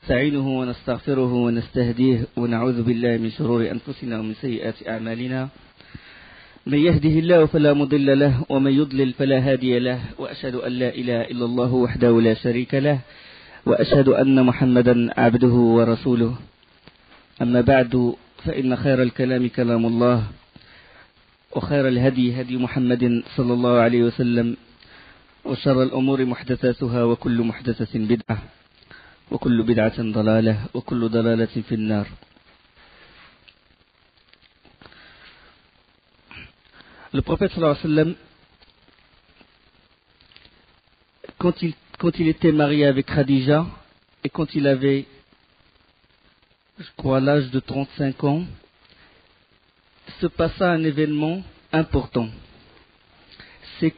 نستعينه ونستغفره ونستهديه ونعوذ بالله من شرور أنفسنا ومن سيئات أعمالنا. من يهده الله فلا مضل له ومن يضلل فلا هادي له، وأشهد أن لا إله إلا الله وحده لا شريك له، وأشهد أن محمدا عبده ورسوله. أما بعد، فإن خير الكلام كلام الله، وخير الهدي هدي محمد صلى الله عليه وسلم، وشر الأمور محدثاتها، وكل محدثة بدعة، وكل بدعة ضلالة، وكل ضلالة في النار. Le prophète sallallahu alayhi wa sallam, quand il était marié avec Khadija, et quand il avait, je crois, l'âge de 35 ans, se passa un événement important. C'est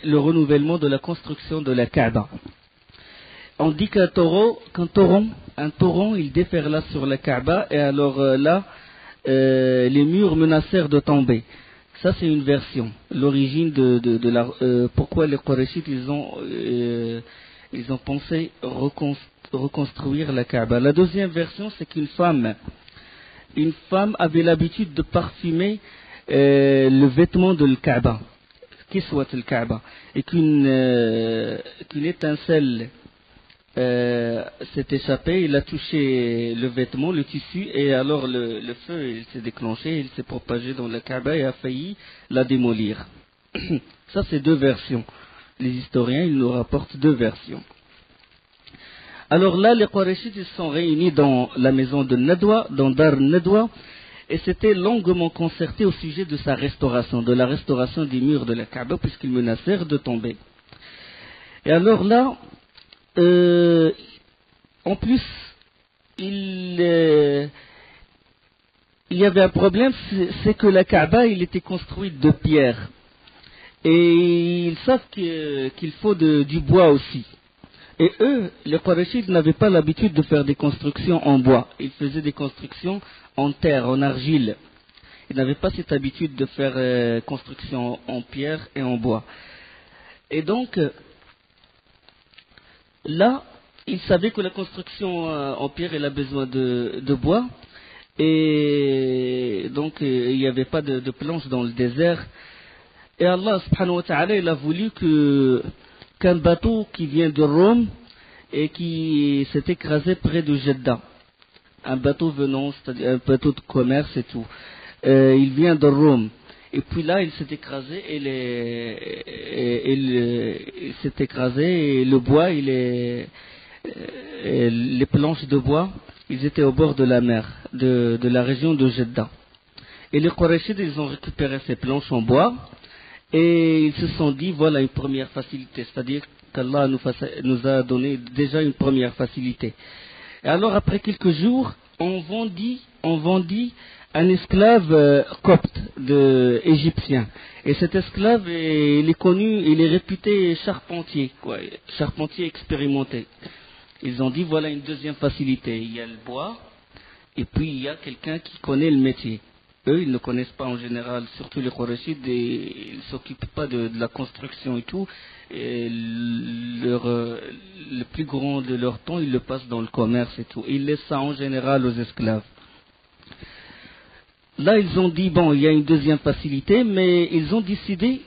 le renouvellement de la construction de la Kaaba. On dit qu'un torrent, il déferla sur la Kaaba, et alors les murs menacèrent de tomber. Ça, c'est une version. L'origine pourquoi les Qurayshites ils ont pensé reconstruire la Kaaba. La deuxième version, c'est qu'une femme avait l'habitude de parfumer le vêtement de la Kaaba, qui soit le Kaaba, et qu'une étincelle s'est échappé, il a touché le vêtement, le tissu, et alors le feu il s'est déclenché, il s'est propagé dans la Kaaba et a failli la démolir. Ça, c'est deux versions. Les historiens, ils nous rapportent deux versions. Alors là, les Qurayshites, ils sont réunis dans la maison de Nadwa, dans Dar Nadwa, et c'était longuement concerté au sujet de sa restauration, de la restauration des murs de la Kaaba, puisqu'ils menacèrent de tomber. Et alors là, en plus, il y avait un problème, c'est que la Kaaba, il était construite de pierre. Et ils savent qu'il faut du bois aussi. Et eux, les Qurayshites, n'avaient pas l'habitude de faire des constructions en bois. Ils faisaient des constructions en terre, en argile. Ils n'avaient pas cette habitude de faire construction en pierre et en bois. Et donc, là, ils savaient que la construction en pierre, elle a besoin de bois. Et donc, il n'y avait pas de planches dans le désert. Et Allah, subhanahu wa ta'ala, il a voulu qu'un bateau qui vient de Rome et qui s'est écrasé près de Jeddah. Un bateau venant, c'est-à-dire un bateau de commerce et tout. Il vient de Rome. Et puis là, il s'est écrasé et le bois, les planches de bois, ils étaient au bord de la mer, de la région de Jeddah. Et les Qurayshites, ils ont récupéré ces planches en bois et ils se sont dit, voilà une première facilité, c'est-à-dire qu'Allah nous a donné déjà une première facilité. Et alors, après quelques jours, on vendit un esclave copte égyptien. Et cet esclave, il est connu, il est réputé charpentier expérimenté. Ils ont dit, voilà une deuxième facilité. Il y a le bois, et puis il y a quelqu'un qui connaît le métier. Eux, ils ne connaissent pas en général, surtout les Qurayshites, ils ne s'occupent pas de la construction et tout. Et le plus grand de leur temps, ils le passent dans le commerce et tout. Ils laissent ça en général aux esclaves. Là, ils ont dit, bon, il y a une deuxième facilité, mais ils ont décidé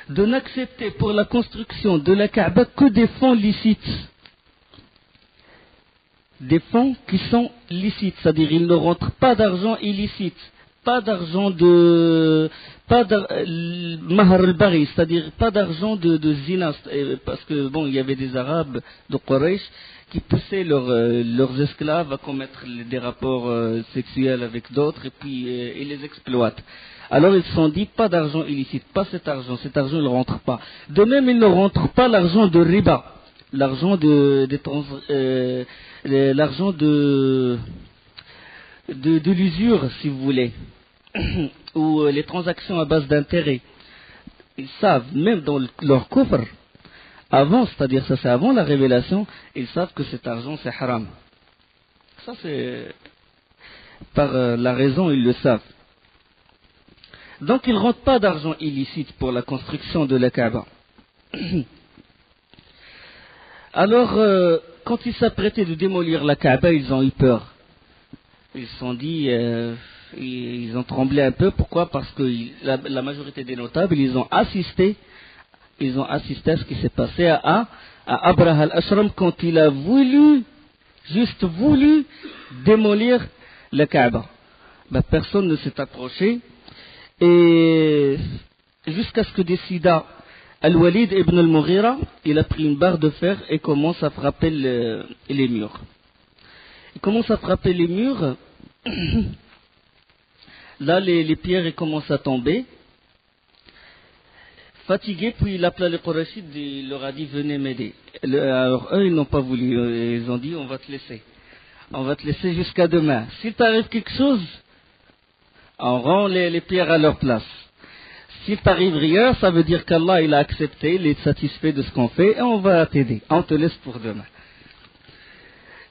de n'accepter pour la construction de la Kaaba que des fonds licites. Des fonds qui sont licites, c'est-à-dire il ne rentre pas d'argent illicite, pas d'argent mahar al-bari, c'est-à-dire pas d'argent de zina, parce que bon, il y avait des Arabes de Quraysh qui poussaient leurs esclaves à commettre des rapports sexuels avec d'autres et puis ils les exploitent. Alors ils se sont dit, pas d'argent illicite, pas cet argent ne rentre pas. De même, il ne rentre pas l'argent de riba, l'argent de l'usure, si vous voulez, ou les transactions à base d'intérêt. Ils savent, même dans leur kufr, avant, c'est-à-dire ça c'est avant la révélation, ils savent que cet argent c'est haram. Ça c'est par la raison, ils le savent. Donc ils ne rentrent pas d'argent illicite pour la construction de la Kaaba. Alors, quand ils s'apprêtaient de démolir la Kaaba, ils ont eu peur. Ils se sont dit, ils ont tremblé un peu. Pourquoi? Parce que la majorité des notables, ils ont assisté à ce qui s'est passé à Abraha al-Ashram quand il a voulu démolir la Kaaba. Ben, personne ne s'est approché. Et jusqu'à ce que décida Al-Walid ibn al-Mughira, il a pris une barre de fer et commence à frapper les murs. Il commence à frapper les murs. Là, les pierres commencent à tomber. Fatigué, puis il appela les Qurayshites et il leur a dit venez m'aider. Alors eux, ils n'ont pas voulu. Ils ont dit on va te laisser. On va te laisser jusqu'à demain. S'il t'arrive quelque chose, on rend les pierres à leur place. S'il t'arrive rien, ça veut dire qu'Allah il a accepté, il est satisfait de ce qu'on fait et on va t'aider. On te laisse pour demain.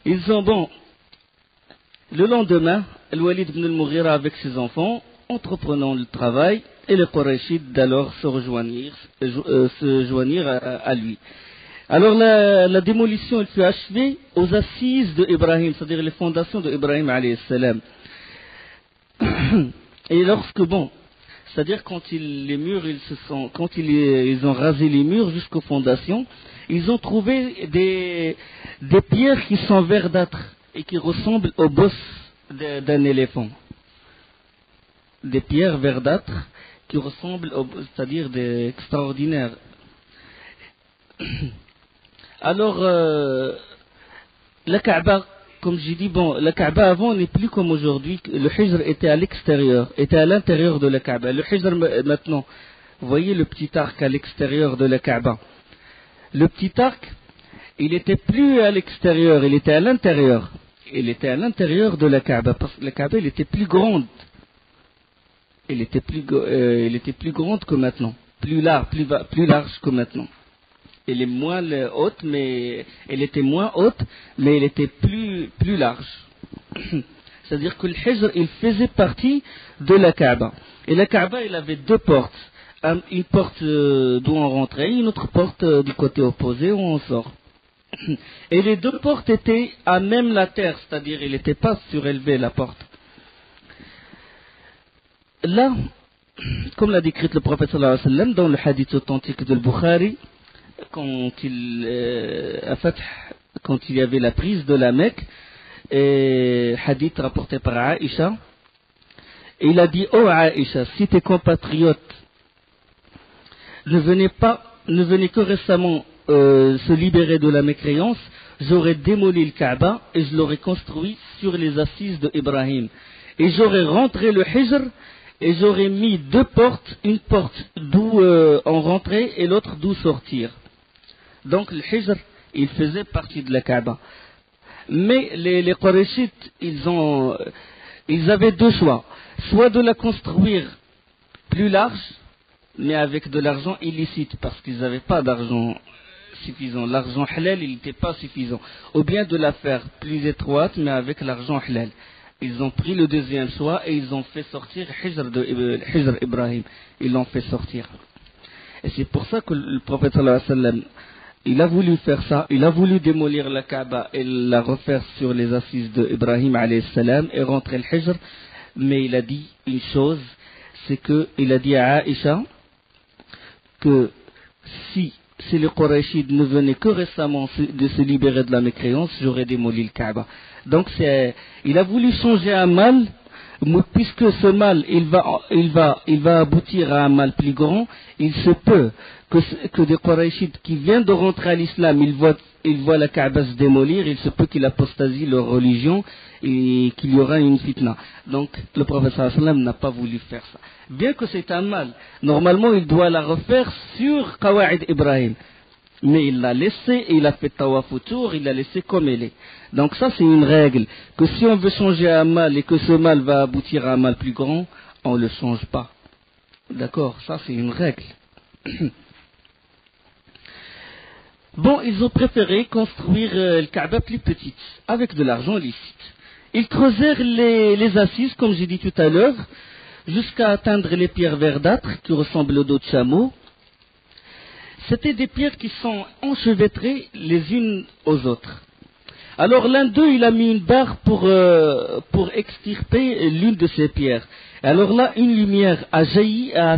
Ils ont bon. Le lendemain, Al-Walid ibn al-Mughira avec ses enfants, entreprenant le travail, et les Qurayshites d'alors se joignirent à lui. Alors la démolition elle fut achevée aux assises de Ibrahim, c'est-à-dire les fondations de Ibrahim alayhi salam. Et lorsque c'est-à-dire quand les murs quand ils ont rasé les murs jusqu'aux fondations, ils ont trouvé des pierres qui sont verdâtres et qui ressemblent aux bosses d'un éléphant. Des pierres verdâtres qui ressemblent, c'est-à-dire des extraordinaires. Alors, la Kaaba, comme j'ai dit, la Kaaba avant n'est plus comme aujourd'hui. Le Hijr était à l'extérieur, était à l'intérieur de la Kaaba. Le Hijr maintenant, vous voyez le petit arc à l'extérieur de la Kaaba. Le petit arc, il n'était plus à l'extérieur, il était à l'intérieur. Il était à l'intérieur de la Kaaba, parce que la Kaaba, elle était plus grande. Elle était plus grande que maintenant, plus large que maintenant. Elle est moins haute, mais elle était moins haute, mais elle était plus large. C'est-à-dire que le Hijr, il faisait partie de la Kaaba. Et la Kaaba, elle avait deux portes. Une porte d'où on rentrait, une autre porte du côté opposé où on sort. Et les deux portes étaient à même la terre, c'est-à-dire il n'était pas surélevé la porte. Là, comme l'a décrit le prophète sallallahu alayhi wa sallam dans le hadith authentique de Bukhari, quand il y avait la prise de la Mecque, et hadith rapporté par Aïcha, il a dit: oh Aïcha, si tes compatriotes ne venaient que récemment se libérer de la mécréance, j'aurais démoli le Kaaba et je l'aurais construit sur les assises de Ibrahim. Et j'aurais rentré le Hijr et j'aurais mis deux portes, une porte d'où on rentrait et l'autre d'où sortir. Donc le Hijr, il faisait partie de la Kaaba. Mais les Qurayshites, ils avaient deux choix. Soit de la construire plus large, mais avec de l'argent illicite, parce qu'ils n'avaient pas d'argent suffisant. L'argent halal, il n'était pas suffisant. Ou bien de la faire plus étroite, mais avec l'argent halal. Ils ont pris le deuxième choix et ils ont fait sortir Hijr Ibrahim. Ils l'ont fait sortir. Et c'est pour ça que le prophète sallallahu alayhi wa sallam, il a voulu faire ça. Il a voulu démolir la Kaaba et la refaire sur les assises d'Ibrahim alayhi salam et rentrer le Hijr. Mais il a dit une chose, c'est qu'il a dit à Aïcha que si les Qurayshides ne venaient que récemment de se libérer de la mécréance, j'aurais démoli le Kaaba. Donc il a voulu changer un mal, puisque ce mal il va aboutir à un mal plus grand. Il se peut que des Qurayshides qui viennent de rentrer à l'islam, ils voient la Kaaba se démolir, il se peut qu'ils apostasient leur religion et qu'il y aura une fitna. Donc le prophète sallallahu alayhi wa sallam n'a pas voulu faire ça. Bien que c'est un mal, normalement il doit la refaire sur Qawa'id Ibrahim. Mais il l'a laissé et il a fait tawaf autour, il l'a laissé comme elle est. Donc ça c'est une règle, que si on veut changer un mal et que ce mal va aboutir à un mal plus grand, on ne le change pas. D'accord, ça c'est une règle. Bon, ils ont préféré construire le Kaaba plus petite, avec de l'argent licite. Ils creusèrent les assises, comme j'ai dit tout à l'heure, jusqu'à atteindre les pierres verdâtres qui ressemblent au dos de chameau. C'était des pierres qui sont enchevêtrées les unes aux autres. Alors l'un d'eux, il a mis une barre pour extirper l'une de ces pierres. Alors là, une lumière a jailli, a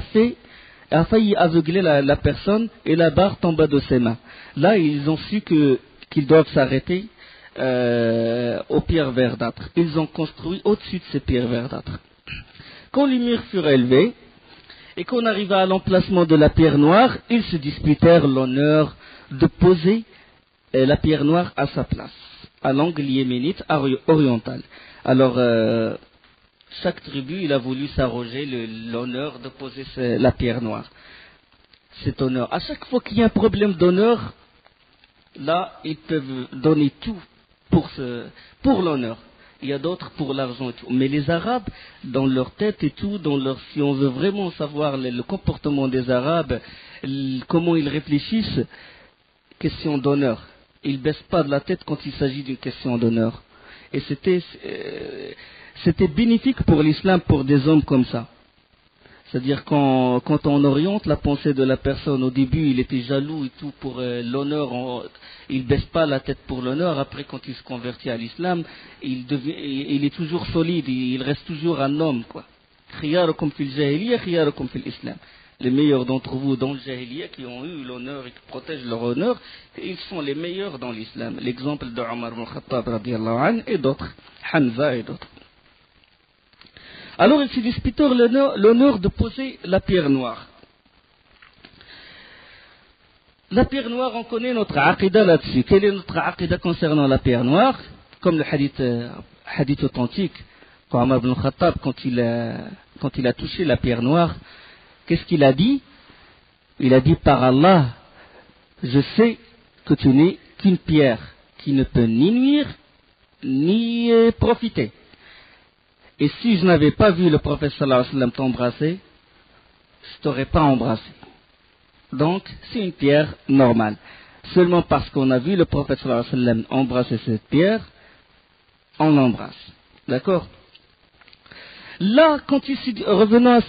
failli aveugler la personne, et la barre tomba de ses mains. Là, ils ont su qu'ils doivent s'arrêter aux pierres verdâtres. Ils ont construit au-dessus de ces pierres verdâtres. Quand les murs furent élevés, et qu'on arriva à l'emplacement de la pierre noire, ils se disputèrent l'honneur de poser la pierre noire à sa place, à l'angle yéménite oriental. Alors, chaque tribu, il a voulu s'arroger l'honneur de poser la pierre noire. Cet honneur. À chaque fois qu'il y a un problème d'honneur, là, ils peuvent donner tout pour l'honneur. Il y a d'autres pour l'argent et tout. Mais les Arabes, dans leur tête et tout, si on veut vraiment savoir le comportement des Arabes, comment ils réfléchissent, question d'honneur. Ils ne baissent pas de la tête quand il s'agit d'une question d'honneur. Et c'était bénéfique pour l'islam, pour des hommes comme ça. C'est-à-dire quand on oriente la pensée de la personne, au début il était jaloux et tout pour l'honneur, il ne baisse pas la tête pour l'honneur. Après, quand il se convertit à l'islam, il est toujours solide, il reste toujours un homme, quoi. Khiyarukum fil jahiliya, khiyarukum fil islam. Les meilleurs d'entre vous dans le jahiliya qui ont eu l'honneur et qui protègent leur honneur, ils sont les meilleurs dans l'islam. L'exemple de Omar ibn Khattab radiyallahu anhu et d'autres, Hamza et d'autres. Alors ils se disputèrent l'honneur de poser la pierre noire. La pierre noire, on connaît notre aqidah là-dessus. Quelle est notre aqidah concernant la pierre noire? Comme le hadith authentique, quand Omar ibn Khattab, quand il a touché la pierre noire, qu'est-ce qu'il a dit? Il a dit, par Allah, je sais que tu n'es qu'une pierre qui ne peut ni nuire, ni profiter. Et si je n'avais pas vu le prophète sallallahu alayhi wa sallam t'embrasser, je ne t'aurais pas embrassé. Donc, c'est une pierre normale. Seulement parce qu'on a vu le prophète sallallahu alayhi wa sallam embrasser cette pierre, on l'embrasse. D'accord? Là, revenons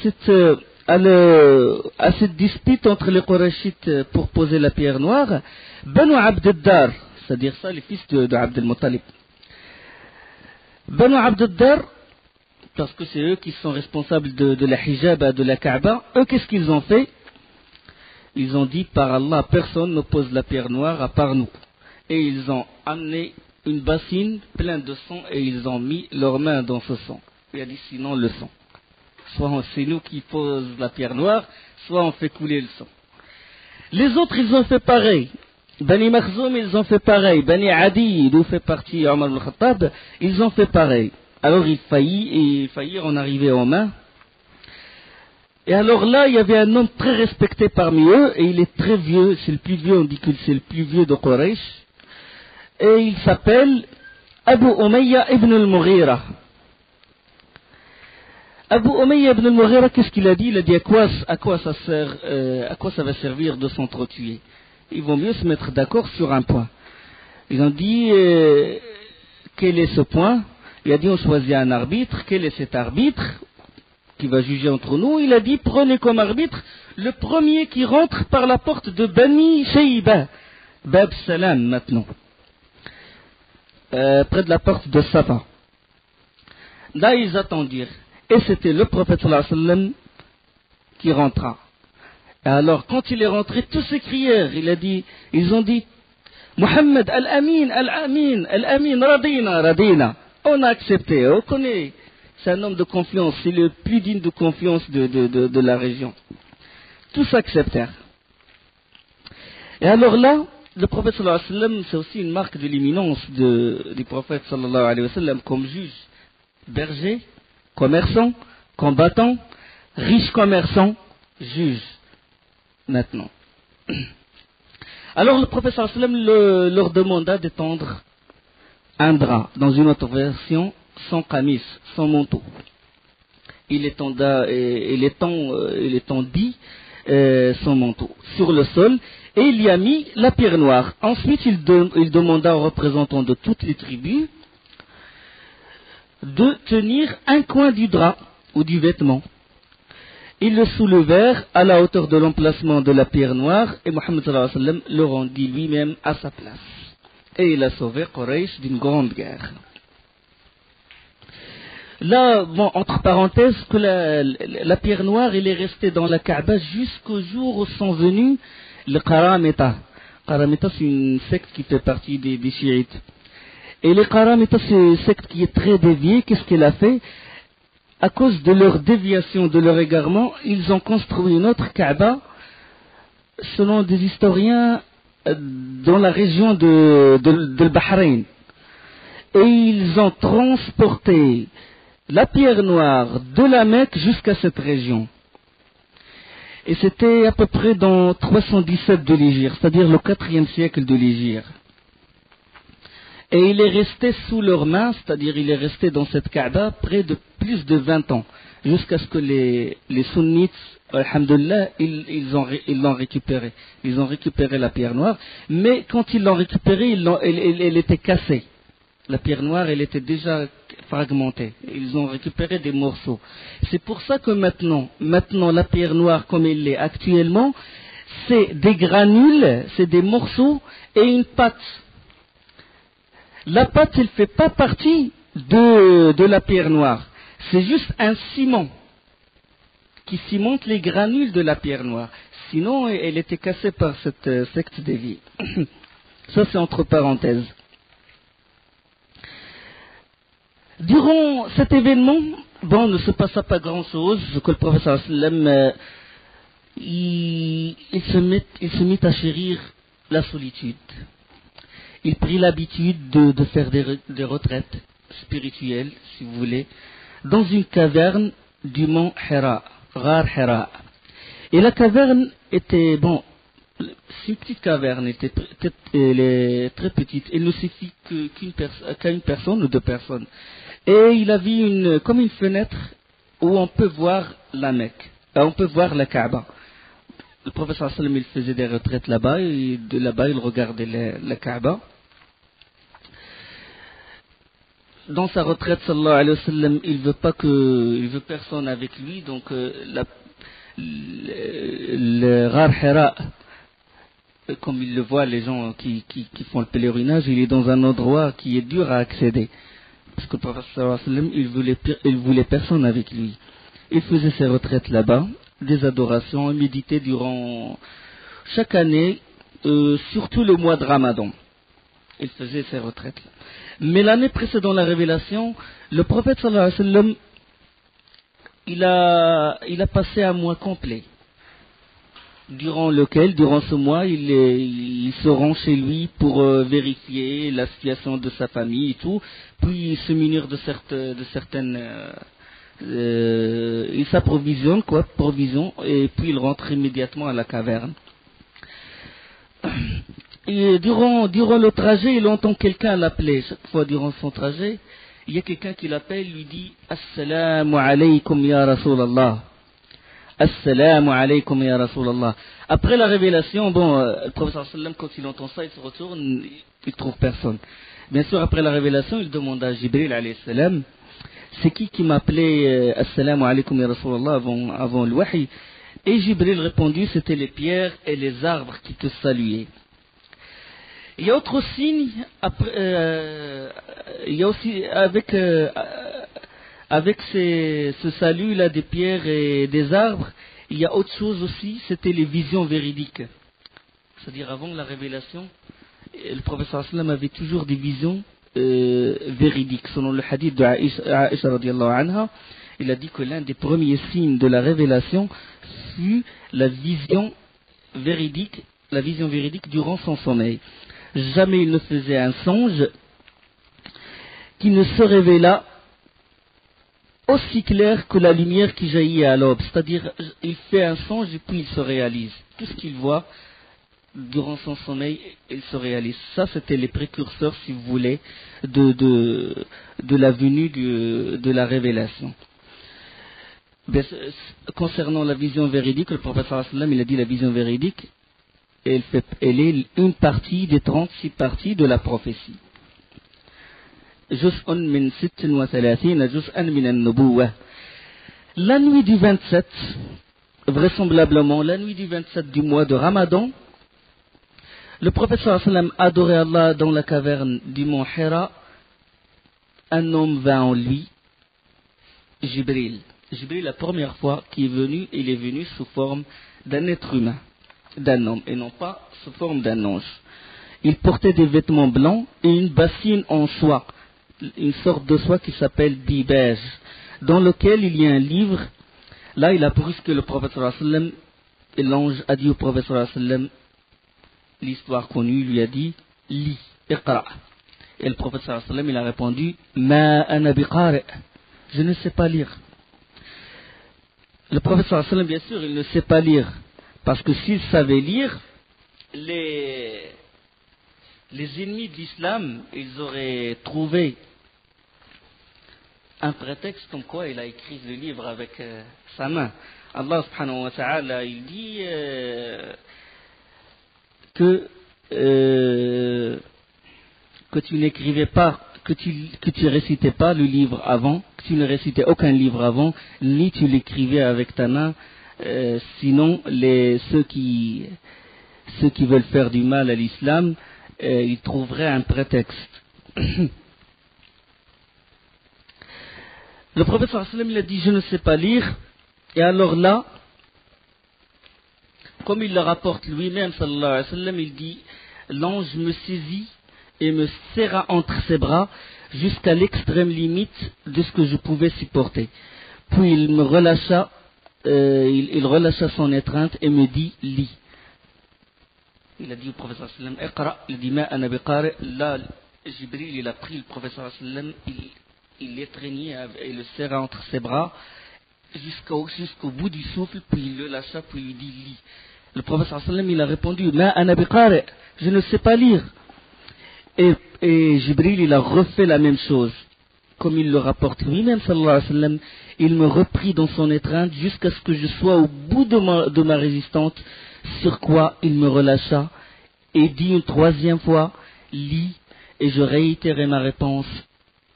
à cette dispute entre les Qurayshites pour poser la pierre noire, Banu Abd ad-Dar, c'est-à-dire ça, les fils de Abd al-Muttalib. Banu Abd ad-Dar, parce que c'est eux qui sont responsables de la hijab, de la Kaaba, eux, qu'est-ce qu'ils ont fait? Ils ont dit, par Allah, personne ne pose la pierre noire à part nous. Et ils ont amené une bassine pleine de sang et ils ont mis leurs mains dans ce sang. Il a dit, sinon le sang. Soit c'est nous qui posons la pierre noire, soit on fait couler le sang. Les autres, ils ont fait pareil. Bani Makhzoum, ils ont fait pareil. Bani Adi, d'où fait partie Omar ibn Khattab, ils ont fait pareil. Alors ils faillirent en arriver aux mains. Et alors là, il y avait un homme très respecté parmi eux, et il est très vieux, c'est le plus vieux, on dit que c'est le plus vieux de Quraysh. Et il s'appelle Abu Umayya ibn al-Mughira. Abu Umayya ibn al-Mughira, qu'est-ce qu'il a dit? Il a dit à quoi ça va servir de s'entretuer? Ils vont mieux se mettre d'accord sur un point. Ils ont dit, quel est ce point? Il a dit, on choisit un arbitre. Quel est cet arbitre qui va juger entre nous? Il a dit, prenez comme arbitre le premier qui rentre par la porte de Bani Shayba, Bab Salam maintenant, près de la porte de Safa. Là, ils attendirent. Et c'était le prophète sallallahu alayhi wa sallam qui rentra. Et alors, quand il est rentré, tous s'écrièrent. Ils ont dit, Muhammad, Al-Amin, Al-Amin, Al-Amin, Radina, Radina. On a accepté, on connaît. C'est un homme de confiance, c'est le plus digne de confiance de la région. Tous acceptèrent. Et alors là, le prophète sallallahu alayhi wa sallam, c'est aussi une marque de l'imminence du prophète sallallahu alayhi wa sallam comme juge, berger, commerçant, combattant, riche commerçant, juge. Maintenant. Alors le prophète sallallahu alayhi wa sallam leur demanda d'étendre un drap, dans une autre version, sans qamis, sans manteau. Il étendit son manteau sur le sol et il y a mis la pierre noire. Ensuite, il demanda aux représentants de toutes les tribus de tenir un coin du drap ou du vêtement. Ils le soulevèrent à la hauteur de l'emplacement de la pierre noire et Mohammed sallallahu alayhi wa sallam le rendit lui-même à sa place. Et il a sauvé Quraysh d'une grande guerre. Là, bon, entre parenthèses, que la pierre noire, elle est restée dans la Kaaba jusqu'au jour où sont venus les Qaramita. Qaramita, c'est une secte qui fait partie des chiites. Et les Qaramita, c'est une secte qui est très déviée. Qu'est-ce qu'elle a fait? À cause de leur déviation, de leur égarement, ils ont construit une autre Kaaba, selon des historiens, dans la région de Bahreïn. Et ils ont transporté la pierre noire de la Mecque jusqu'à cette région. Et c'était à peu près dans 317 de l'Hégire, c'est-à-dire le 4e siècle de l'Hégire. Et il est resté sous leurs mains, c'est-à-dire il est resté dans cette Kaaba près de plus de 20 ans, jusqu'à ce que les sunnites, alhamdoulilah, ils l'ont récupéré. Ils ont récupéré la pierre noire, mais quand ils l'ont récupérée, elle était cassée. La pierre noire, elle était déjà fragmentée. Ils ont récupéré des morceaux. C'est pour ça que maintenant la pierre noire comme elle l'est actuellement, c'est des granules, c'est des morceaux et une pâte. La pâte, elle ne fait pas partie de la pierre noire. C'est juste un ciment qui cimente les granules de la pierre noire. Sinon, elle était cassée par cette secte déviée. Ça, c'est entre parenthèses. Durant cet événement, bon, ne se passa pas grand-chose, que le professeur sallam, il se mit à chérir la solitude. Il prit l'habitude de faire des retraites spirituelles, si vous voulez, dans une caverne du mont Hira, Ghar Hira. Et la caverne était, bon, c'est une petite caverne, elle est très petite, elle ne suffit qu'à une personne ou deux personnes. Et il avait comme une fenêtre où on peut voir la Mecque, on peut voir la Kaaba. Le professeur sallam, il faisait des retraites là-bas, et de là-bas il regardait la Kaaba. Dans sa retraite, sallallahu alayhi wa sallam, il veut personne avec lui, donc le Ghar Hira, comme il le voit, les gens qui font le pèlerinage, il est dans un endroit qui est dur à accéder. Parce que le prophète sallallahu alayhi wa sallam, il voulait personne avec lui. Il faisait ses retraites là-bas, des adorations, il méditait durant chaque année, surtout le mois de Ramadan. Il faisait ses retraites là. Mais l'année précédant la révélation, le prophète sallallahu alayhi wa sallam, il a passé un mois complet, durant ce mois, il se rend chez lui pour vérifier la situation de sa famille et tout, puis se munir de certaines... il s'approvisionne, et puis il rentre immédiatement à la caverne. Et durant le trajet, il entend quelqu'un l'appeler. Chaque fois durant son trajet, il y a quelqu'un qui l'appelle, lui dit « Assalamu alaykum ya Rasulallah ». Assalamu alaykum ya Rasulallah. Après la révélation, bon, le professeur sallam, quand il entend ça, il se retourne, il trouve personne. Bien sûr, après la révélation, il demande à Jibril alayhi salam, c'est qui m'appelait Assalamu alaykum ya Rasulallah avant le wahi? Et Jibril répondit, c'était les pierres et les arbres qui te saluaient. Il y a autre signe, il y a aussi avec ce salut-là des pierres et des arbres, il y a autre chose aussi, c'était les visions véridiques. C'est-à-dire avant la révélation, le professeur sallam avait toujours des visions véridiques. Selon le hadith de Aïcha radiallahu anha, il a dit que l'un des premiers signes de la révélation fut la vision véridique durant son sommeil. Jamais il ne faisait un songe qui ne se révéla aussi clair que la lumière qui jaillit à l'aube. C'est-à-dire, il fait un songe et puis il se réalise. Tout ce qu'il voit durant son sommeil, il se réalise. Ça, c'était les précurseurs, si vous voulez, de la venue de la révélation. Concernant la vision véridique, le prophète sallallahu alayhi wa sallam, il a dit la vision véridique, elle est une partie des 36 parties de la prophétie. جزء من 36 جزءا من النبوة. La nuit du 27, vraisemblablement la nuit du 27 du mois de Ramadan, le prophète sallallahu alayhi wa sallam adorait Allah dans la caverne du mont Hira. Un homme vint en lui, Jibril. Jibril, la première fois qu'il est venu, il est venu sous forme d'un être humain, d'un homme, et non pas sous forme d'un ange. Il portait des vêtements blancs et une bassine en soie, une sorte de soie qui s'appelle dibège, dans lequel il y a un livre. Là, il a pris ce que le prophète sallallahu alayhi wa sallam, et l'ange a dit au prophète sallallahu alayhi wa sallam, l'histoire connue, lui a dit, lis, iqra. Et le prophète sallallahu alayhi wa sallam, il a répondu, ma ana biqari, je ne sais pas lire. Le prophète sallallahu alayhi wa sallam, bien sûr, il ne sait pas lire, parce que s'il savait lire, les ennemis de l'islam, ils auraient trouvé un prétexte comme quoi il a écrit le livre avec sa main. Allah subhanahu wa ta'ala, il dit que tu n'écrivais pas, que tu récitais pas le livre avant, que tu ne récitais aucun livre avant, ni tu l'écrivais avec ta main, sinon ceux qui veulent faire du mal à l'islam, ils trouveraient un prétexte. Le prophète sallallahu alayhi wa sallam, il a dit, je ne sais pas lire, et alors là, comme il le rapporte lui-même, sallallahu alayhi wa sallam, il dit, l'ange me saisit et me serra entre ses bras jusqu'à l'extrême limite de ce que je pouvais supporter. Puis il me relâcha, il relâcha son étreinte et me dit, lis. Il a dit au prophète sallallahu alayhi wa sallam, iqra, il dit, ma ana biqari. Là, Jibril, il a pris le prophète sallallahu alayhi wa sallam, il l'étreignait et le serra entre ses bras jusqu'au bout du souffle, puis il le lâcha, puis il dit, lis. Le prophète sallallahu alayhi wa sallam, il a répondu, ma ana biqari, je ne sais pas lire. Et Jibril, il a refait la même chose. Comme il le rapporte lui-même, sallallahu alayhi wa sallam, il me reprit dans son étreinte jusqu'à ce que je sois au bout de ma résistance, sur quoi il me relâcha et dit une troisième fois, lis, et je réitérai ma réponse,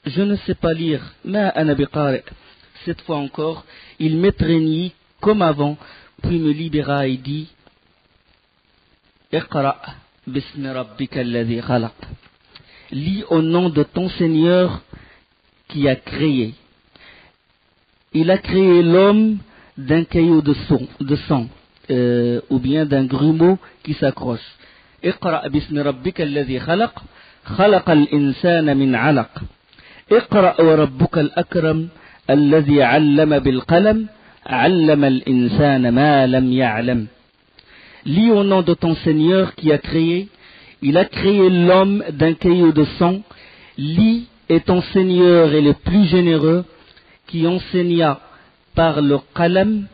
je ne sais pas lire, ma ana biqari. Cette fois encore, il m'étreignit comme avant, puis me libéra et dit, iqra bismi rabbika alladhi khalaq. Lis au nom de ton Seigneur qui a créé. Il a créé l'homme d'un caillot de sang, ou bien d'un grumeau qui s'accroche. Iqra bismi rabbika alladhi khalaq, khalaqa al-insana min alaq. Iqra wa rabbuka al-akram, alladhi 'allama bil qalam, 'allama al-insana ma lam ya'lam. Lis au nom de ton Seigneur qui a créé. Il a créé l'homme d'un caillot de sang. Lis, et ton Seigneur est le plus généreux, qui enseigna par le qalam.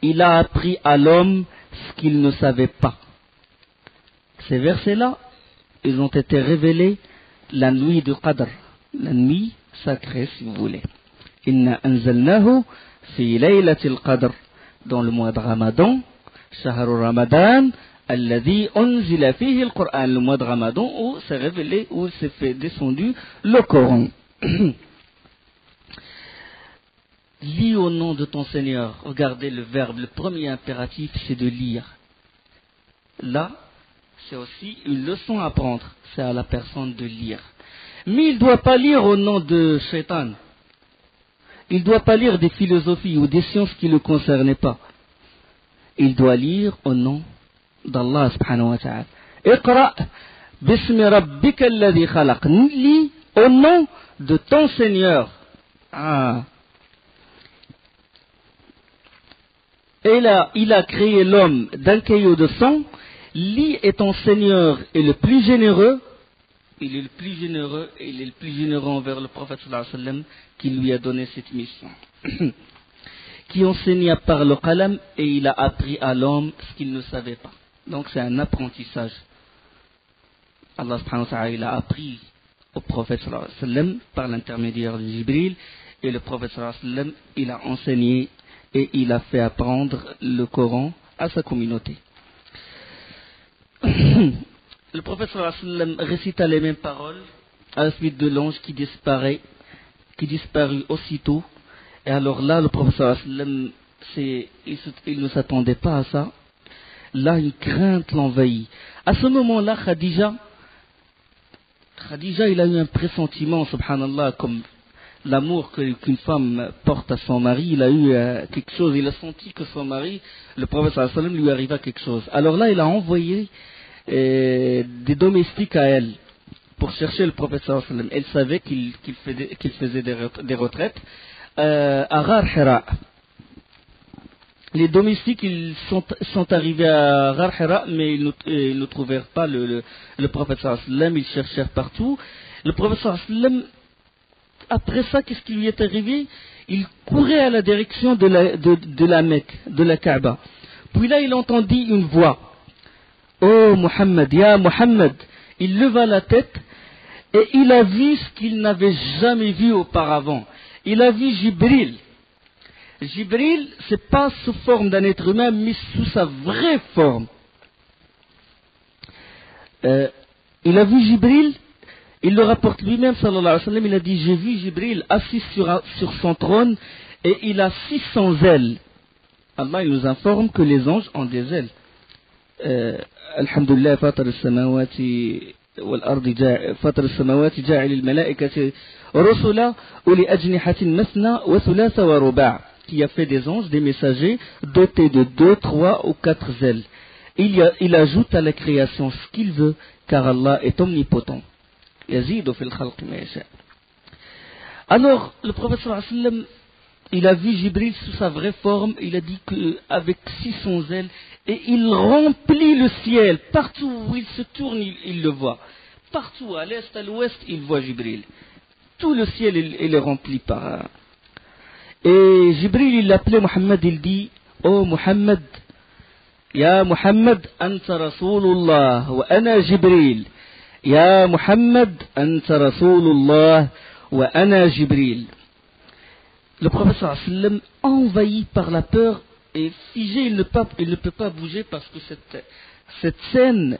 Il a appris à l'homme ce qu'il ne savait pas. Ces versets-là, ils ont été révélés la nuit du Qadr, la nuit sacrée si vous voulez. Inna anzalnahu fi laylatil Qadr, dans le mois de Ramadan, Shahru Ramadan, alladhi unzila fihi al-Qur'an, le mois de Ramadan où s'est révélé, où s'est fait descendu le Coran. Lis au nom de ton Seigneur. Regardez le verbe, le premier impératif, c'est de lire. Là, c'est aussi une leçon à prendre. C'est à la personne de lire. Mais il ne doit pas lire au nom de Shaitan. Il ne doit pas lire des philosophies ou des sciences qui ne le concernaient pas. Il doit lire au nom d'Allah subhanahu wa ta'ala. Iqra bismi rabbika alladhi khalaq. Lis au nom de ton Seigneur. Et là, il a créé l'homme d'un caillot de sang. Lis, et ton Seigneur est le plus généreux. Il est le plus généreux, et il est le plus généreux envers le prophète sallallahu alayhi wa sallam qui lui a donné cette mission. Qui enseigna par le qalam, et il a appris à l'homme ce qu'il ne savait pas. Donc c'est un apprentissage. Allah subhanahu wa ta'ala, il a appris au prophète sallallahu alayhi wa sallam par l'intermédiaire de Jibril, et le prophète sallallahu alayhi wa sallam, il a enseigné et il a fait apprendre le Coran à sa communauté. Le prophète sallallahu alayhi wa sallam récita les mêmes paroles à la suite de l'ange qui disparut aussitôt. Et alors là, le prophète sallallahu alayhi wa sallam il ne s'attendait pas à ça. Là, une crainte l'envahit. À ce moment-là, Khadija, il a eu un pressentiment, subhanallah, comme l'amour qu'une femme porte à son mari. Il a eu quelque chose, il a senti que son mari, le prophète sallallahu alayhi wa sallam, lui arriva quelque chose. Alors là, il a envoyé des domestiques à elle pour chercher le prophète sallallahu alayhi wa sallam. Elle savait qu'il faisait des retraites à Ghar Hira. Les domestiques, ils sont arrivés à Ghar Hira, mais ils ne trouvèrent pas le prophète sallallahu alayhi wa sallam. Ils cherchèrent partout. Le prophète sallallahu alayhi wa sallam, après ça, qu'est-ce qui lui est arrivé? Il courait à la direction de la Mecque, de la Kaaba. Puis là, il entendit une voix. Oh Muhammad, ya Muhammad. Il leva la tête et il a vu ce qu'il n'avait jamais vu auparavant. Il a vu Jibril. Jibril, c'est pas sous forme d'un être humain, mais sous sa vraie forme. Il a vu Jibril, il le rapporte lui-même, sallallahu alayhi wa sallam, il a dit, j'ai vu Jibril assis sur son trône et il a 600 ailes. Allah, il nous informe que les anges ont des ailes. Alhamdulillah, fatar al-samawati wal-ardi, fatar al-samawati ja'il al-malaikati rusula uli ajnihatin masna wa thulatha wa ruba', qui a fait des anges, des messagers, dotés de 2, 3 ou 4 ailes. Il ajoute à la création ce qu'il veut, car Allah est omnipotent. Yazidu fil khalqi ma yasha. Alors, le prophète sallallahu alayhi wa sallam, il a vu Jibril sous sa vraie forme, il a dit qu'avec 600 ailes, et il remplit le ciel. Partout où il se tourne, il le voit. Partout, à l'est, à l'ouest, il voit Jibril. Tout le ciel, il est rempli par... Et Jibril, il l'appelait Muhammad, il dit, oh Muhammad, ya Muhammad, anta Rasulullah, wa ana Jibril. Ya Muhammad, anta Rasulullah, wa ana Jibril. Le prophète sallallahu alayhi wa sallam, envahi par la peur et figé, il ne peut pas bouger parce que cette scène,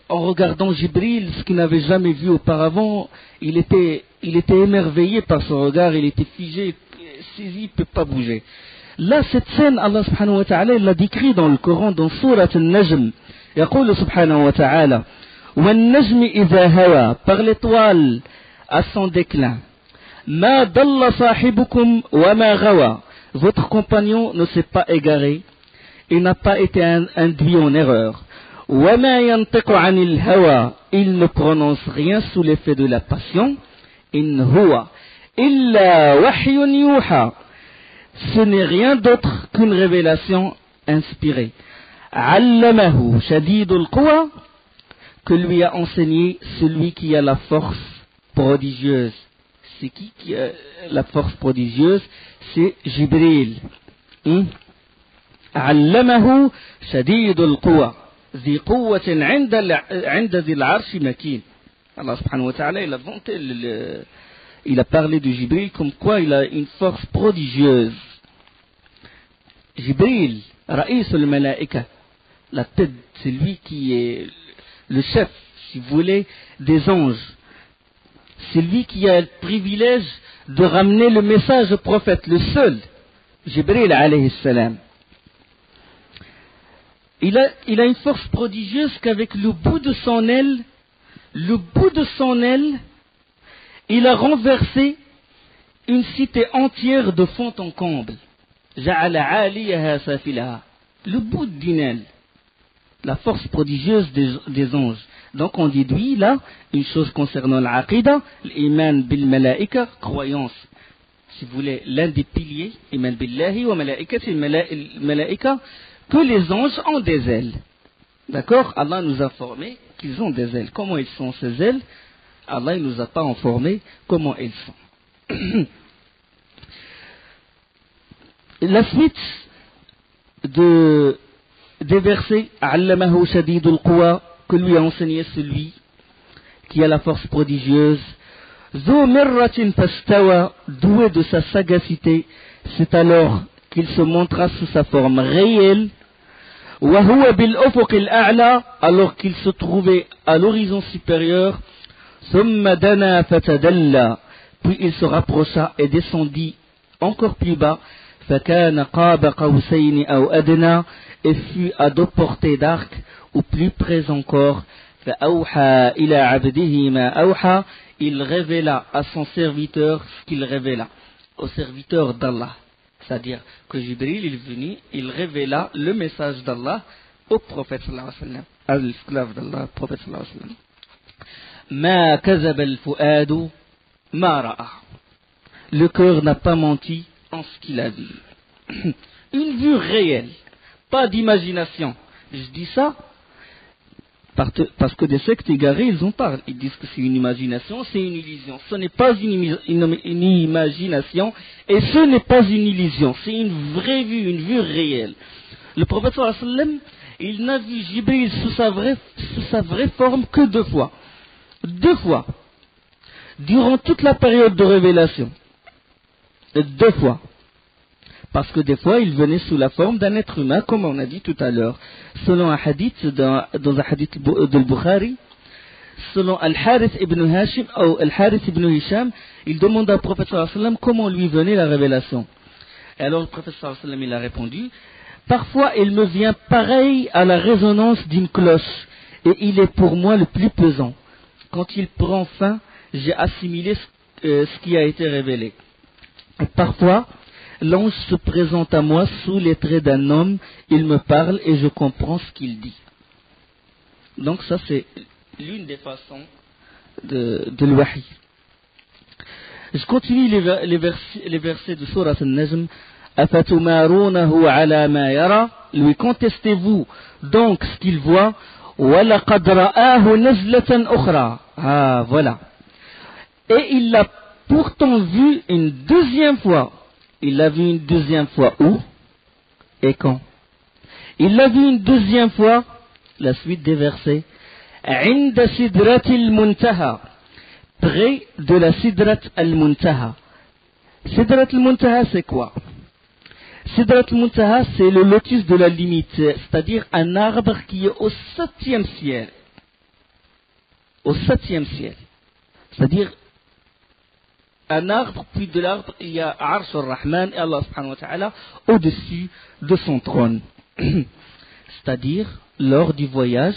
en regardant Jibril, ce qu'il n'avait jamais vu auparavant, il était émerveillé par son regard, il était figé, saisi, il ne peut pas bouger. Là, cette scène, Allah subhanahu wa ta'ala, il l'a décrit dans le Coran, dans Surat al-Najm. يقول سبحانه وتعالى والنجم إذا هوى, par l'étoile à son déclin. ما ضل صاحبكم وما غوى, votre compagnon ne s'est pas égaré, il n'a pas été induit en erreur. وما ينطق عن الهوى, il ne prononce rien sous l'effet de la passion. إن هو إلا وحي يوحى, ce n'est rien d'autre qu'une révélation inspirée. علمه شديد القوى, que lui a enseigné celui qui a la force prodigieuse. C'est qui a la force prodigieuse? C'est Jibril. علمه شديد القوى ذي قوة عند ذي العرش مكين. Allah subhanahu wa ta'ala, il a parlé de Jibril comme quoi il a une force prodigieuse. Jibril, Raïs al-Malaika, la tête, c'est lui qui est le chef, si vous voulez, des anges. C'est lui qui a le privilège de ramener le message au prophète, le seul, Jibril alayhi salam. Il a une force prodigieuse qu'avec le bout de son aile, il a renversé une cité entière de fond en comble. Ja'ala 'aliyaha safilaha. Le bout d'une aile. La force prodigieuse des anges. Donc on déduit là une chose concernant l'aqida, l'iman bil malaika, croyance. Si vous voulez, l'un des piliers, iman billahi wa malaikati malaika, que les anges ont des ailes. D'accord? Allah nous a informé qu'ils ont des ailes. Comment ils sont ces ailes? Allah ne nous a pas informé comment elles sont. La suite des versets, Allamahu shadidul quwa, que lui a enseigné celui qui a la force prodigieuse, Zu mirratin fastawa, doué de sa sagacité, c'est alors qu'il se montra sous sa forme réelle, Wa huwa bil ufuq al-a'la, alors qu'il se trouvait à l'horizon supérieur, Thumma dana fatadalla, puis il se rapprocha et descendit encore plus bas, فَكَانَ قَابَ قَوْسَيْنِ أَوْ أَدْنَى, et fut à 2 portées d'arc, ou plus près encore, فَأَوْحَى إِلَى عَبْدِهِ مَا أَوْحَى, il révéla à son serviteur ce qu'il révéla, au serviteur d'Allah. C'est-à-dire que Jibril est venu, il révéla le message d'Allah au prophète sallallahu alayhi wa sallam, à l'esclave d'Allah, prophète sallallahu alayhi wa sallam. مَا كَذَبَ الْفُؤَادُ مَا رَأَى, le cœur n'a pas menti en ce qu'il a vu. Une vue réelle, pas d'imagination. Je dis ça parce que des sectes égarés, ils en parlent. Ils disent que c'est une imagination, c'est une illusion. Ce n'est pas une imagination et ce n'est pas une illusion. C'est une vraie vue, une vue réelle. Le prophète sallallahu alayhi wa sallam, il n'a vu Jibril sous sa vraie forme que 2 fois. 2 fois. Durant toute la période de révélation. 2 fois. Parce que des fois, il venait sous la forme d'un être humain, comme on a dit tout à l'heure. Selon un hadith, dans un hadith de Bukhari, selon Al-Harith ibn Hashim, ou Al-Harith ibn Hisham, il demande au prophète sallallahu alayhi wa sallam comment lui venait la révélation. Et alors le prophète sallallahu alayhi wa sallam, il a répondu, parfois il me vient pareil à la résonance d'une cloche, et il est pour moi le plus pesant. Quand il prend fin, j'ai assimilé ce qui a été révélé. Et parfois, l'ange se présente à moi sous les traits d'un homme, il me parle et je comprends ce qu'il dit. Donc ça c'est l'une des façons de l'wahi. Je continue les versets de Sourate An-Najm. أَفَتُمَارُونَهُ عَلَى مَا يَرَى, lui contestez-vous donc ce qu'il voit. وَلَقَدْ رَآهُ نَزْلَةً أُخْرَى, ah voilà. Et il l'a pourtant vu une 2e fois. Il l'a vu une 2e fois où et quand? Il l'a vu une 2e fois, la suite des versets, عند سدرة المنتهى, près de la Sidrat al-Muntaha. Sidrat al-Muntaha, c'est quoi? Sidrat al-Muntaha, c'est le lotus de la limite, c'est-à-dire un arbre qui est au 7e ciel. Au 7e ciel. C'est-à-dire un arbre, puis de l'arbre, il y a Arsh al-Rahman et Allah subhanahu wa ta'ala au-dessus de son trône. C'est-à-dire lors du voyage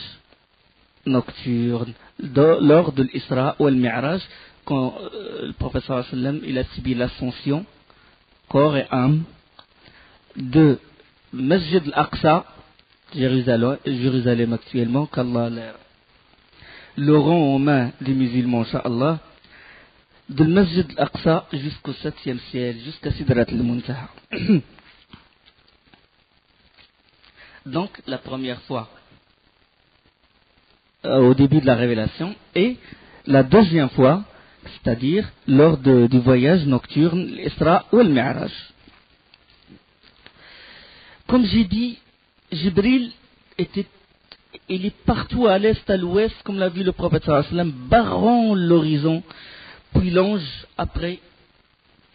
nocturne, lors de l'Isra ou al-Mi'raj, quand le prophète sallallahu alayhi wa sallam, il a subi l'ascension, corps et âme, de Masjid al-Aqsa, Jérusalem actuellement, qu'Allah le rend en main des musulmans, Inch'Allah, de Masjid al-Aqsa jusqu'au 7e ciel, jusqu'à Sidrat al-Muntaha. Donc, la première fois, au début de la révélation, et la 2e fois, c'est-à-dire lors du voyage nocturne, l'Isra ou le Mi'raj. Comme j'ai dit, Jibril il est partout à l'est, à l'ouest, comme l'a vu le prophète sallallahu alayhi wa sallam, barrant l'horizon. Puis l'ange, après,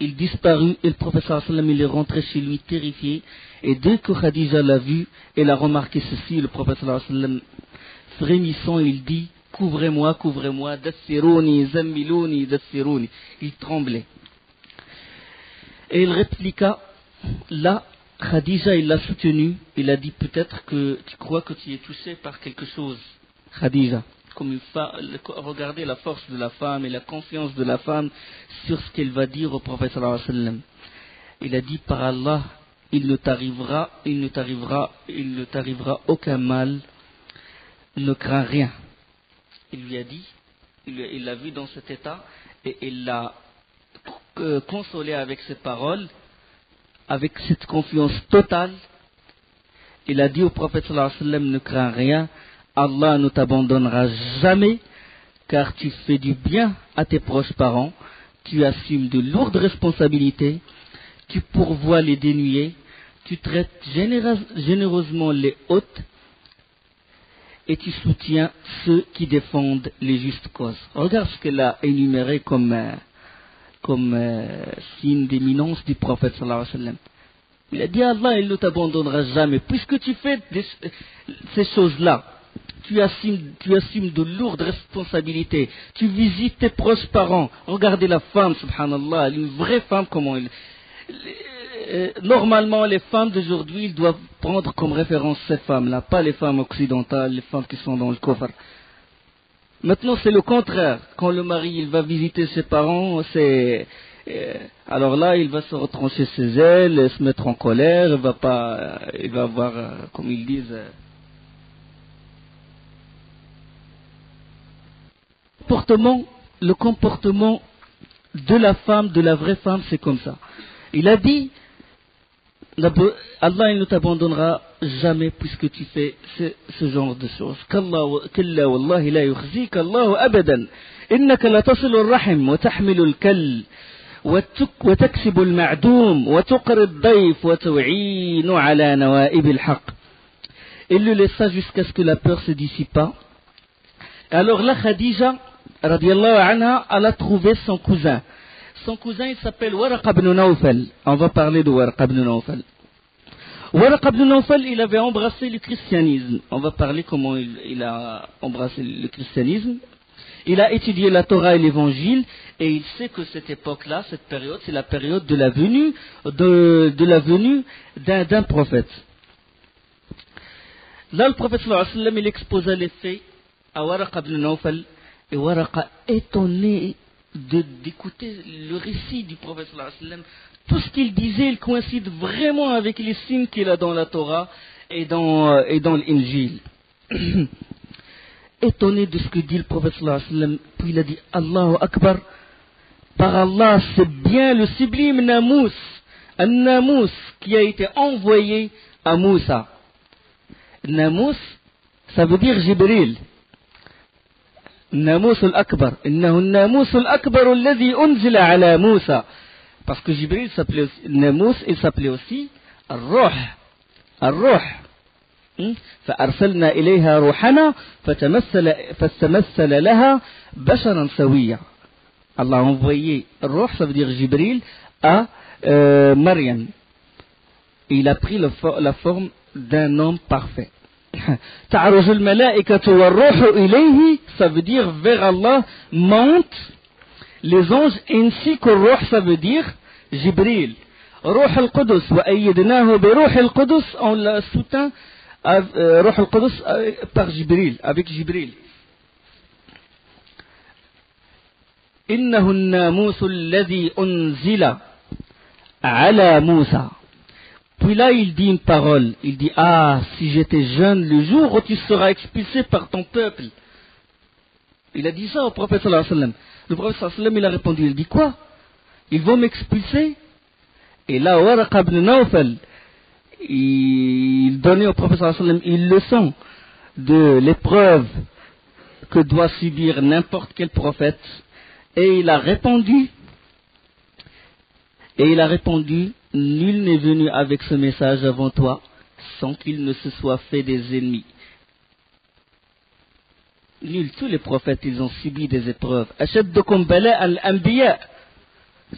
il disparut et le prophète sallallahu alayhi wa sallam, il est rentré chez lui terrifié. Et dès que Khadija l'a vu, elle a remarqué ceci, le prophète sallallahu alayhi wa sallam, frémissant, il dit, couvrez-moi, couvrez-moi, dassirouni, zammilouni, dassirouni. Il tremblait. Et il répliqua, là, Khadija, il l'a soutenu, il a dit, peut-être que tu crois que tu es touché par quelque chose, Khadija. Comme regardez la force de la femme et la confiance de la femme sur ce qu'elle va dire au prophète sallallahu alayhi wa sallam. Il a dit, par Allah, il ne t'arrivera aucun mal, ne crains rien. Il lui a dit, il l'a vu dans cet état et il l'a consolé avec ses paroles, avec cette confiance totale. Il a dit au prophète sallallahu alayhi wa sallam, ne crains rien, Allah ne t'abandonnera jamais, car tu fais du bien à tes proches parents, tu assumes de lourdes responsabilités, tu pourvois les dénués, tu traites généreusement les hôtes, et tu soutiens ceux qui défendent les justes causes. Regarde ce qu'elle a énuméré comme signe d'éminence du prophète sallallahu alayhi wa sallam. Il a dit, Allah, il ne t'abandonnera jamais, puisque tu fais ces choses-là. Tu assumes de lourdes responsabilités. Tu visites tes proches parents. Regardez la femme, subhanallah, une vraie femme, comment Normalement, les femmes d'aujourd'hui, ils doivent prendre comme référence ces femmes-là, pas les femmes occidentales, les femmes qui sont dans le coffre. Maintenant, c'est le contraire. Quand le mari il va visiter ses parents, alors là, il va se retrancher ses ailes, se mettre en colère, il va avoir, comme ils disent, le comportement de la femme, de la vraie femme, c'est comme ça. Il a dit, Allah il ne t'abandonnera jamais puisque tu fais ce genre de choses. كلا والله لا يخزيك الله أبدا إنك لتصل الرحم وتحمل الكل وتكسب المعدوم وتقري الضيف وتعين على نوائب الحق. Il le laissa jusqu'à ce que la peur se dissipa. Alors là, Khadija, radiallahu anha, elle a trouvé son cousin. Son cousin, il s'appelle Waraq ibn Nawfal. On va parler de Waraq ibn Nawfal. Waraq ibn Nawfal, il avait embrassé le christianisme. On va parler comment il a embrassé le christianisme. Il a étudié la Torah et l'Évangile, et il sait que cette époque-là, cette période, c'est la période de la venue d'un prophète. Là, le prophète sallallahu alayhi wa sallam, il exposa les faits à Waraq ibn Nawfal, et Waraq, étonné d'écouter le récit du prophète sallallahu alayhi wa sallam, tout ce qu'il disait, il coïncide vraiment avec les signes qu'il a dans la Torah et dans l'Injil. Étonné de ce que dit le prophète sallallahu alayhi wa sallam, puis il a dit Allahu Akbar, par Allah, c'est bien le sublime Namous, un Namous qui a été envoyé à Moussa. Namous, ça veut dire Jibril. Namous al-Akbar. Innahu Namous al-Akbar alladhi unzila ala Moussa. Parce que Jibril s'appelait aussi, Namous, il s'appelait aussi Ar-Ruh. Ar-Ruh. فأرسلنا إليها روحنا فتمثل لها بشرا سويا. Allah a envoyé Ruh, ça veut dire Jibril, à Maryam. Il a pris la forme d'un homme parfait. تعرج الملائكة والروح إليه, ça veut dire vers Allah montent les anges ainsi que Ruh, ça veut dire Jibril. Ruh al-Qudus, وأيدناه بروح القدس, on l'a soutint Ruh al-Qudus par Jibril, avec Jibril. إنه الناموس الذي أنزل على موسى. Puis là, il dit une parole. Il dit, ah, si j'étais jeune le jour où tu seras expulsé par ton peuple. Il a dit ça au prophète sallallahu alayhi wa sallam. Le prophète sallallahu alayhi wa sallam, il a répondu, il dit quoi? Ils vont m'expulser? Et là, Waraq ibn Nawfal, il donnait au prophète sallallahu alayhi wa sallam une leçon de l'épreuve que doit subir n'importe quel prophète. Et il a répondu, nul n'est venu avec ce message avant toi sans qu'il ne se soit fait des ennemis. Nul, tous les prophètes, ils ont subi des épreuves. Ashaddukum bala'an al-anbiya,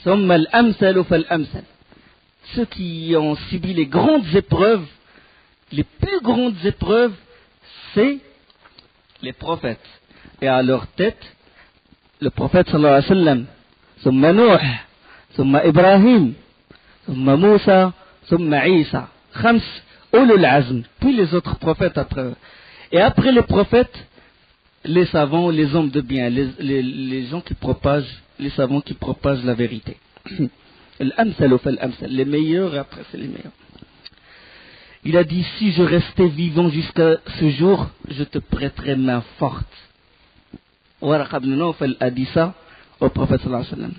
thumma al-amsalu fal-amsal. Ceux qui ont subi les grandes épreuves, les plus grandes épreuves, c'est les prophètes. Et à leur tête, le prophète sallallahu alayhi wa sallam, thumma Nuh, thumma Ibrahim, thumma Moussa, thumma Isa. Khams ulul azm. Puis les autres prophètes après eux. Et après les prophètes, les savants, les hommes de bien, les gens qui propagent, les savants qui propagent la vérité. L'amsal fal-amsal. Les meilleurs et après c'est les meilleurs. Il a dit, si je restais vivant jusqu'à ce jour, je te prêterai main forte. Waraq ibn Nawfal a dit ça au prophète sallallahu alayhi wa sallam.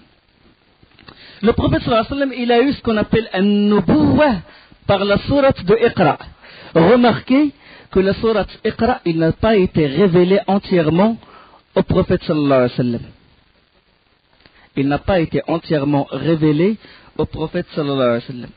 Le prophète sallallahu alayhi wa sallam, il a eu ce qu'on appelle un nubuwah par la sourate de Iqra. Remarquez que la sourate Iqra, il n'a pas été révélé entièrement au prophète sallallahu alayhi wa sallam. Il n'a pas été entièrement révélé au prophète sallallahu alayhi wa sallam.